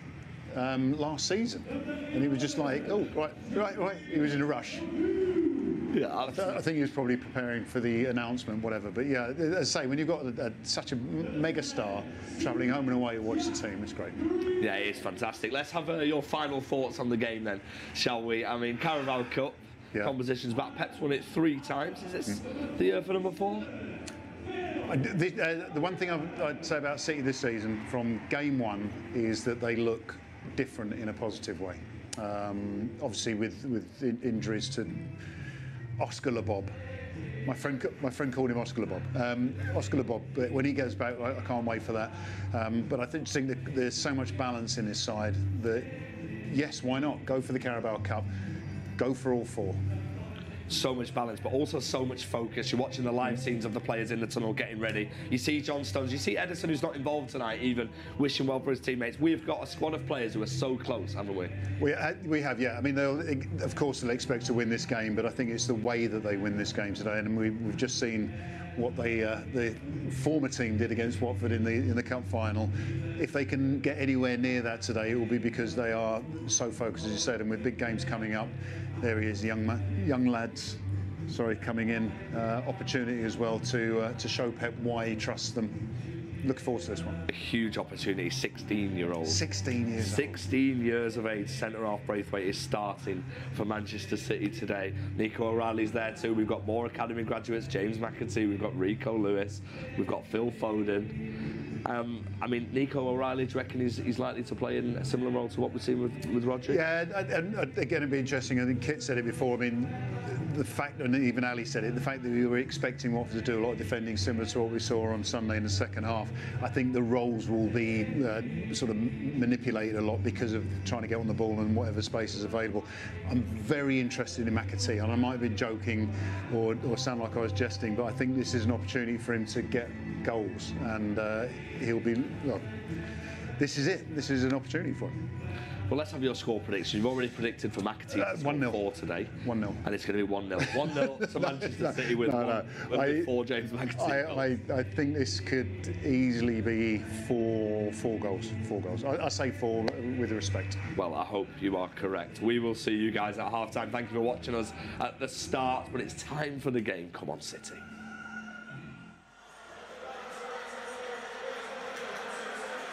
last season, and he was just like, oh, right. He was in a rush. Yeah, I think he was probably preparing for the announcement, whatever. But yeah, as I say, when you've got such a mega star travelling home and away to watch the team, it's great. Yeah, it is fantastic. Let's have your final thoughts on the game then, shall we? I mean, Carabao Cup, compositions back. Pep's won it 3 times. Is this the year for number 4? The one thing I'd say about City this season from game 1 is that they look different in a positive way. Obviously with injuries to Oscar LeBob. My friend called him Oscar LeBob. Oscar LeBob, but when he goes back, I can't wait for that. But I think that there's so much balance in his side that, yes, why not? Go for the Carabao Cup. Go for all 4. So much balance, but also so much focus. You're watching the live scenes of the players in the tunnel getting ready. You see John Stones, you see Edison, who's not involved tonight, even wishing well for his teammates. We've got a squad of players who are so close, haven't we? We have, yeah. I mean, of course they'll expect to win this game, but I think it's the way that they win this game today. And we've just seen what the former team did against Watford in the cup final. If they can get anywhere near that today, it will be because they are so focused, as you said, and with big games coming up. There he is, young lads, coming in. Opportunity as well to show Pep why he trusts them. Look forward to this one. A huge opportunity, 16-year-old. 16 years 16 years of age, centre-half Braithwaite is starting for Manchester City today. Nico O'Reilly's there too. We've got more academy graduates, James McAtee, we've got Rico Lewis, we've got Phil Foden. I mean, Nico O'Reilly, do you reckon he's likely to play in a similar role to what we've seen with Rodri? Yeah, and again, it'd be interesting. I think Kit said it before. I mean, the fact, and even Ali said it, the fact that we were expecting Watford to do a lot of defending similar to what we saw on Sunday in the second half, I think the roles will be sort of manipulated a lot because of trying to get on the ball and whatever space is available. I'm very interested in McAtee, and I might have been joking or sound like I was jesting, but I think this is an opportunity for him to get goals, and he'll be, well, this is it. This is an opportunity for him. Well, let's have your score prediction. You've already predicted for McAtee 1-0 4 today. 1-0. And it's going to be 1-0. 1-0 to Manchester City with four James McAtee. I think this could easily be four goals. 4 goals. I say 4 with respect. Well, I hope you are correct. We will see you guys at half-time. Thank you for watching us at the start, but it's time for the game. Come on, City.